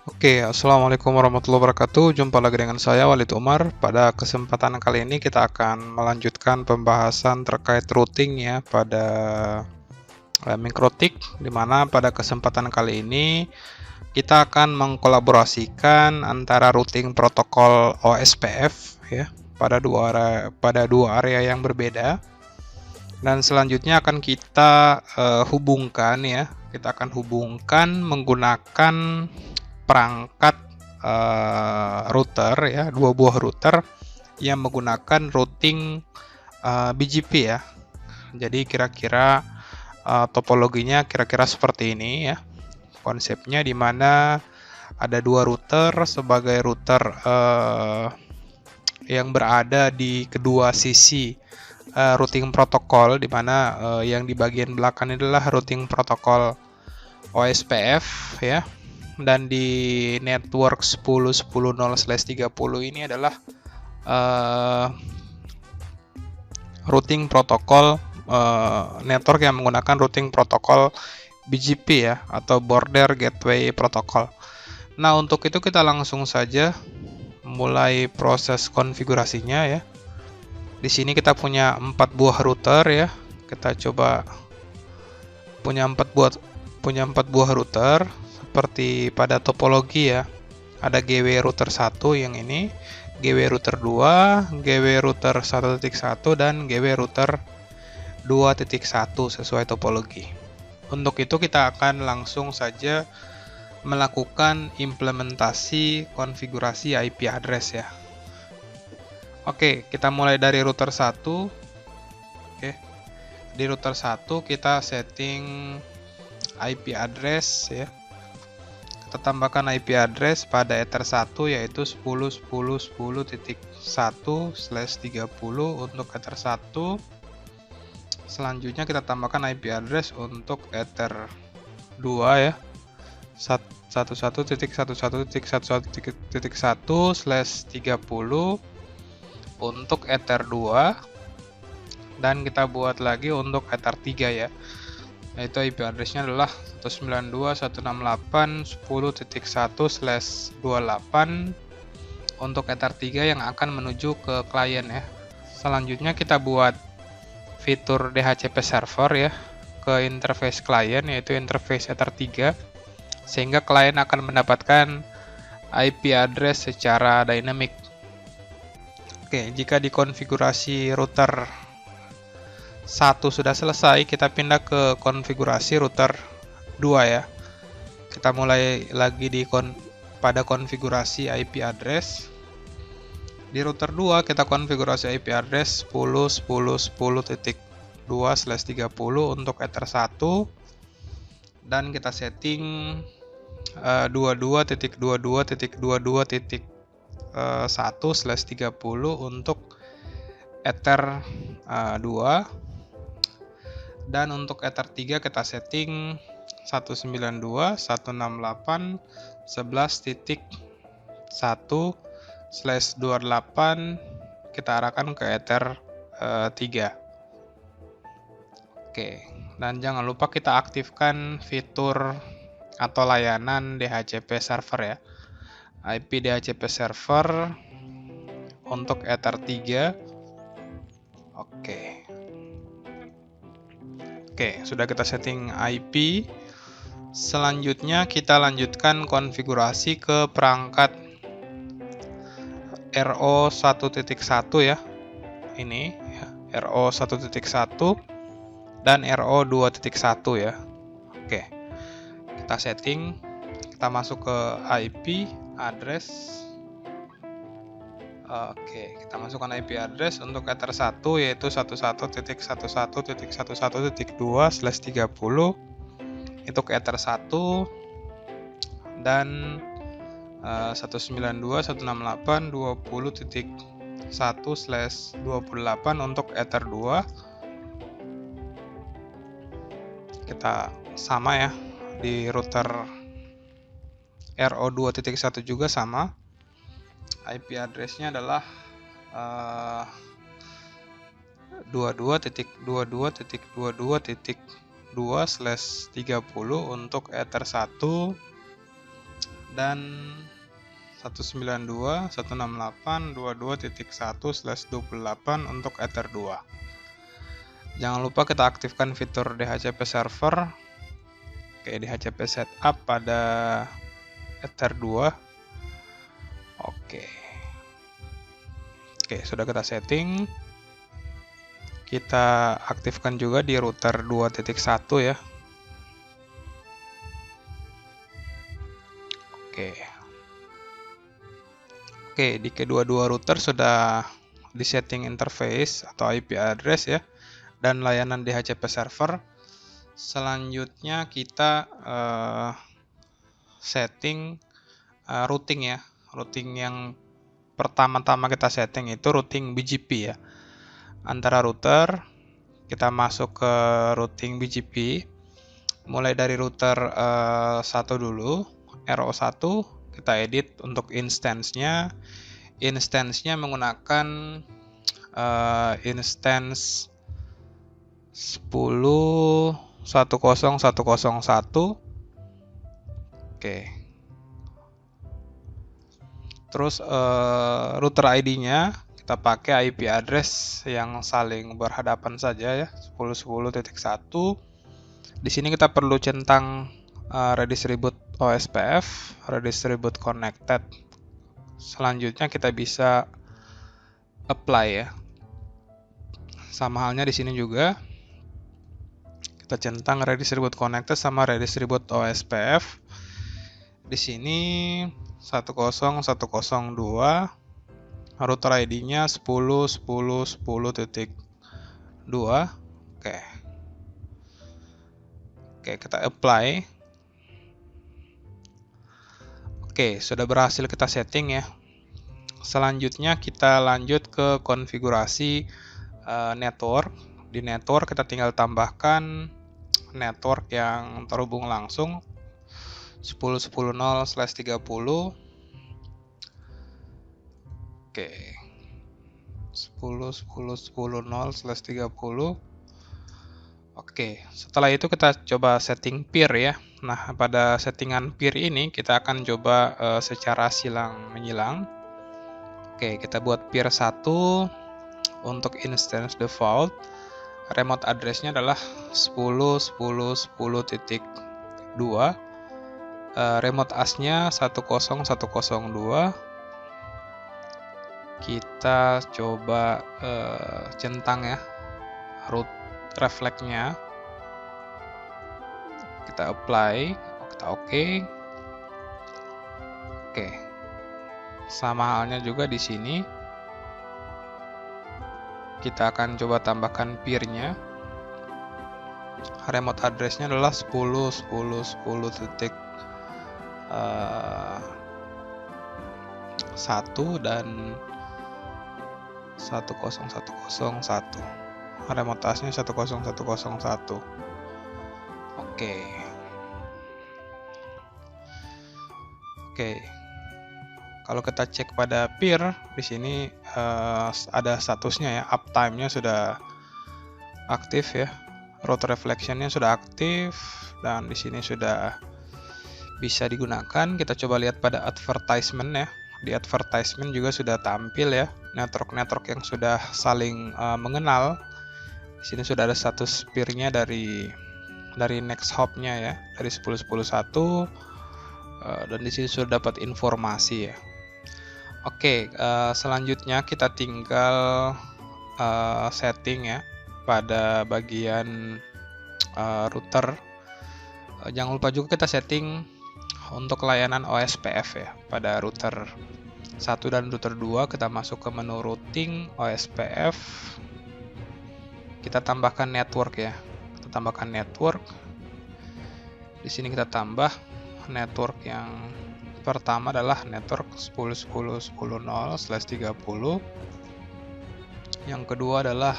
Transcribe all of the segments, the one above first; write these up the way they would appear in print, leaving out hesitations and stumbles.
Assalamualaikum warahmatullahi wabarakatuh. Jumpa lagi dengan saya Walid Umar. Pada kesempatan kali ini kita akan melanjutkan pembahasan terkait routing ya pada Mikrotik, di mana pada kesempatan kali ini kita akan mengkolaborasikan antara routing protokol OSPF ya pada dua area yang berbeda. Dan selanjutnya akan kita hubungkan ya. Kita akan hubungkan menggunakan perangkat router ya, dua buah router yang menggunakan routing BGP ya. Jadi kira-kira topologinya kira-kira seperti ini ya. Konsepnya di mana ada dua router sebagai router yang berada di kedua sisi routing protokol, di mana yang di bagian belakang adalah routing protokol OSPF ya, dan di network 10.10.0/30 ini adalah routing protokol network yang menggunakan routing protokol BGP ya, atau Border Gateway Protocol. Nah, untuk itu kita langsung saja mulai proses konfigurasinya ya. Di sini kita punya 4 buah router ya. Kita coba punya 4 buah router seperti pada topologi ya. Ada GW router 1 yang ini, GW router 2, GW router 1.1 dan GW router 2.1 sesuai topologi. Untuk itu kita akan langsung saja melakukan implementasi konfigurasi IP address ya. Oke, kita mulai dari router 1. Oke. Di router 1 kita setting IP address ya. Kita tambahkan IP address pada Ether 1 yaitu 10.10.10/30 untuk Ether 1. Selanjutnya kita tambahkan IP address untuk Ether 2 ya. 11.11.11.30 untuk Ether 2, dan kita buat lagi untuk Ether 3 ya, yaitu IP address-nya adalah 192.168.10.1/28 untuk Ether 3 yang akan menuju ke klien ya. Selanjutnya kita buat fitur DHCP server ya ke interface klien, yaitu interface Ether 3, sehingga klien akan mendapatkan IP address secara dynamic. Oke, jika dikonfigurasi router 1 sudah selesai, kita pindah ke konfigurasi router 2 ya. Kita mulai lagi pada konfigurasi IP address. Di router 2 kita konfigurasi IP address 10.10.10.2/30 untuk Ether 1, dan kita setting 22.22.22.1/30 untuk Ether 2, dan untuk Ether 3 kita setting 192.168.11.1/28, kita arahkan ke Ether 3. Oke, dan jangan lupa kita aktifkan fitur atau layanan DHCP server ya. IP DHCP server untuk Ether 3. Oke, sudah kita setting IP. Selanjutnya kita lanjutkan konfigurasi ke perangkat RO1.1 ya. Ini ya, RO1.1 dan RO2.1 ya. Oke. Kita setting, kita masuk ke IP address. Oke, kita masukkan IP address untuk Ether 1 yaitu 11.11.11.2/30 untuk Ether 1, dan 192.168.20.1/28 untuk Ether 2. Kita sama ya, di router RO2.1 juga sama. IP address-nya adalah 22.22.22.2/30 untuk Ether 1, dan 192.168.22.1/28 untuk Ether 2. Jangan lupa kita aktifkan fitur DHCP server. Oke, DHCP setup pada Ether 2. Oke, sudah kita setting. Kita aktifkan juga di router 2.1 ya. Oke, di kedua-dua router sudah disetting interface atau IP address ya, dan layanan DHCP server. Selanjutnya kita setting routing ya. Routing yang pertama-tama kita setting itu routing BGP ya. Antara router kita masuk ke routing BGP. Mulai dari router 1 dulu, RO1 kita edit untuk instance-nya. Instance-nya menggunakan instance 10.10101. Terus router ID-nya kita pakai IP address yang saling berhadapan saja ya, 10.10.1. Di sini kita perlu centang redistribute OSPF, redistribute connected. Selanjutnya kita bisa apply ya. Sama halnya di sini juga kita centang redistribute connected sama redistribute OSPF. Di sini 10102, router ID-nya 10.10.10.2. Oke, kita apply. Oke, sudah berhasil kita setting ya. Selanjutnya kita lanjut ke konfigurasi network. Di network kita tinggal tambahkan network yang terhubung langsung 10.10.0/30. Oke, 10.10.10.0/30. Oke, setelah itu kita coba setting peer ya. Nah, pada settingan peer ini kita akan coba secara silang menyilang. Oke, kita buat peer 1 untuk instance default. Remote address-nya adalah 10.10.10.2. Remote AS-nya 10102. Kita coba centang ya root reflect-nya. Kita apply, kita oke. Sama halnya juga di sini. Kita akan coba tambahkan peer-nya. Remote address-nya adalah 10.10.10.1 dan 10101. Remote AS-nya 10101. Oke. Kalau kita cek pada peer di sini ada statusnya ya, uptime-nya sudah aktif ya. Route reflection-nya sudah aktif dan di sini sudah bisa digunakan. Kita coba lihat pada advertisement ya. Di advertisement juga sudah tampil ya network-network yang sudah saling mengenal. Di sini sudah ada status peer-nya dari next hop-nya ya, dari 10.10.1 dan di sini sudah dapat informasi ya. Selanjutnya kita tinggal setting ya pada bagian router. Jangan lupa juga kita setting untuk layanan OSPF ya pada router 1 dan router 2. Kita masuk ke menu routing OSPF. Kita tambahkan network ya. Kita tambahkan network. Di sini kita tambah network yang pertama adalah network 10.10.10.0/30. Yang kedua adalah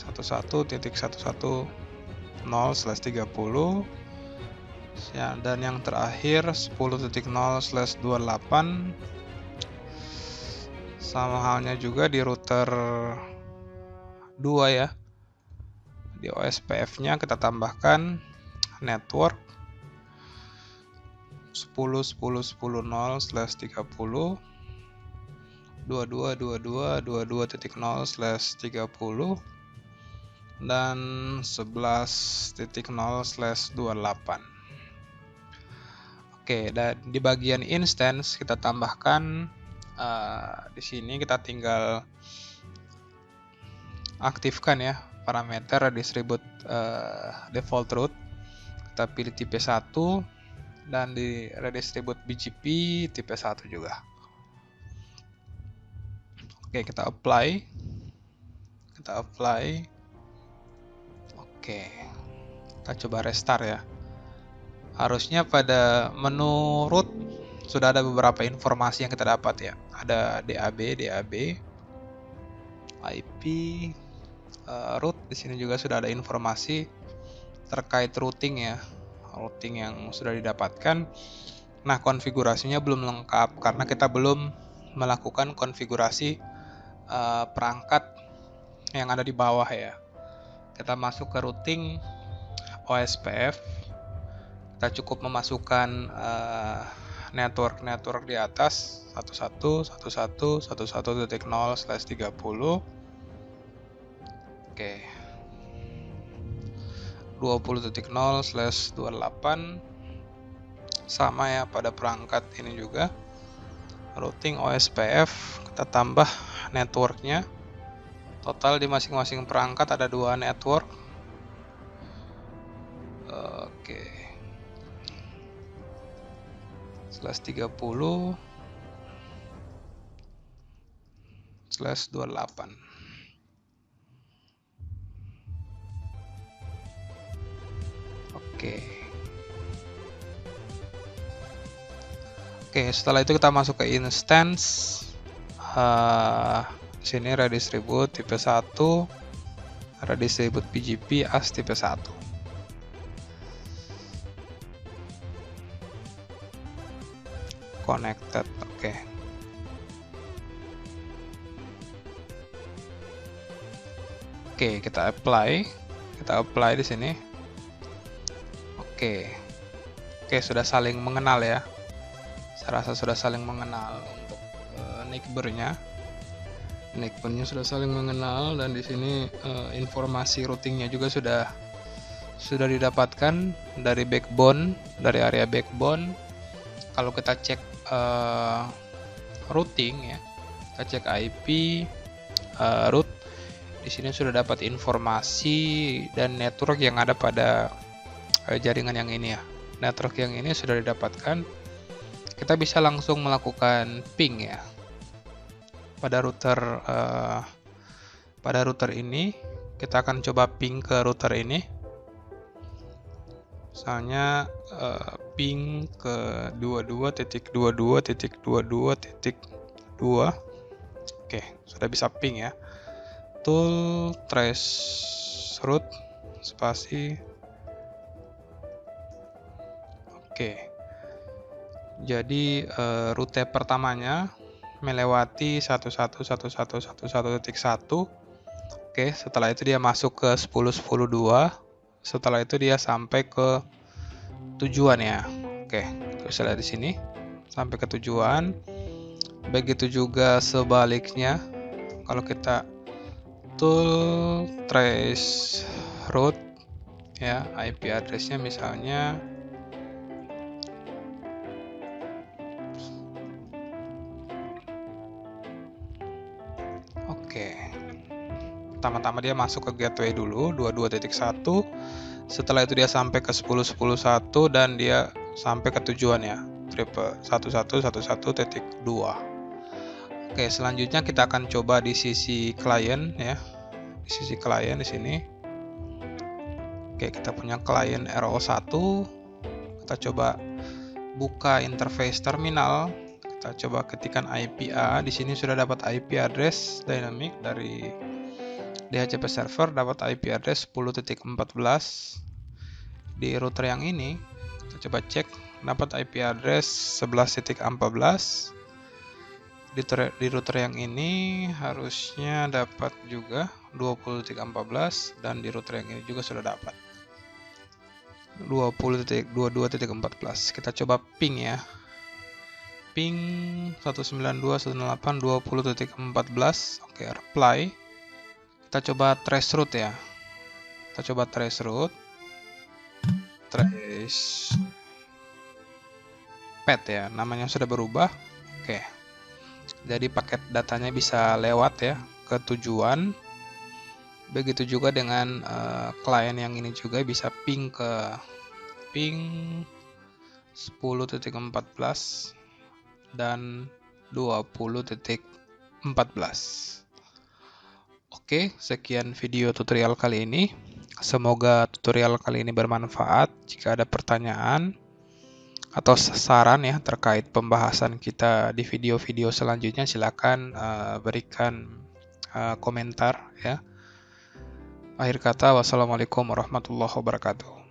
11.110/30 dan yang terakhir 10.0/28. Sama halnya juga di router 2 ya. Di OSPF-nya kita tambahkan network 10.10.10/30, 22.22.22.0/30, dan 11.0/28. Oke, dan di bagian instance kita tambahkan di sini kita tinggal aktifkan ya parameter redistribute default root. Kita pilih tipe 1 dan di redistribute BGP tipe 1 juga. Oke, kita apply. Oke, kita coba restart ya. Harusnya pada menu root sudah ada beberapa informasi yang kita dapat ya. Ada DAB, IP, root. Di sini juga sudah ada informasi terkait routing ya, routing yang sudah didapatkan. Nah, konfigurasinya belum lengkap karena kita belum melakukan konfigurasi perangkat yang ada di bawah ya. Kita masuk ke routing OSPF. Kita cukup memasukkan network di atas 11.11.11.0/30. Oke. 20.0/28 sama ya pada perangkat ini juga. Routing OSPF kita tambah networknya. Total di masing-masing perangkat ada 2 network. Oke. 11.30/28. Oke, setelah itu kita masuk ke instance. Sini redistribute tipe 1, redistribute BGP as tipe 1. Connected. Oke, kita apply di sini. Oke, sudah saling mengenal ya. Saya rasa sudah saling mengenal untuk neighbor-nya. Neighbor-nya sudah saling mengenal, dan di sini informasi routingnya juga sudah didapatkan dari backbone, dari area backbone. Kalau kita cek routing ya, kita cek IP root, di sini sudah dapat informasi dan network yang ada pada jaringan yang ini ya. Network yang ini sudah didapatkan. Kita bisa langsung melakukan ping ya pada router ini. Kita akan coba ping ke router ini, misalnya ping ke 22.22.22.2. Oke, sudah bisa ping ya. Tool trace route spasi. Oke, jadi rute pertamanya melewati 11.11.11.1. Oke, setelah itu dia masuk ke 10.10.2. Setelah itu dia sampai ke tujuan ya. Oke, bisa lihat di sini sampai ke tujuan. Begitu juga sebaliknya. Kalau kita tool trace route ya, IP address-nya misalnya pertama-tama dia masuk ke gateway dulu 22.1. Setelah itu dia sampai ke 10.10.1 dan dia sampai ke tujuan ya, 11.11.11.2. Oke, selanjutnya kita akan coba di sisi klien ya. Di sisi klien di sini. Oke, kita punya klien RO1. Kita coba buka interface terminal. Kita coba ketikkan IPA. Di sini sudah dapat IP address dynamic dari DHCP server, dapat IP address 10.14. Di router yang ini kita coba cek, dapat IP address 11.14. Di router yang ini harusnya dapat juga 20.14, dan di router yang ini juga sudah dapat. 20.22.14. Kita coba ping ya. Ping 192.168.20.14. Oke, reply. Kita coba trace route ya. Kita coba trace route. Trace path ya, namanya sudah berubah. Oke. Jadi paket datanya bisa lewat ya ke tujuan. Begitu juga dengan klien yang ini juga bisa ping ke ping 10.14 dan 20.14. Oke, sekian video tutorial kali ini. Semoga tutorial kali ini bermanfaat. Jika ada pertanyaan atau saran ya terkait pembahasan kita di video-video selanjutnya, silakan berikan komentar ya. Akhir kata, wassalamualaikum warahmatullahi wabarakatuh.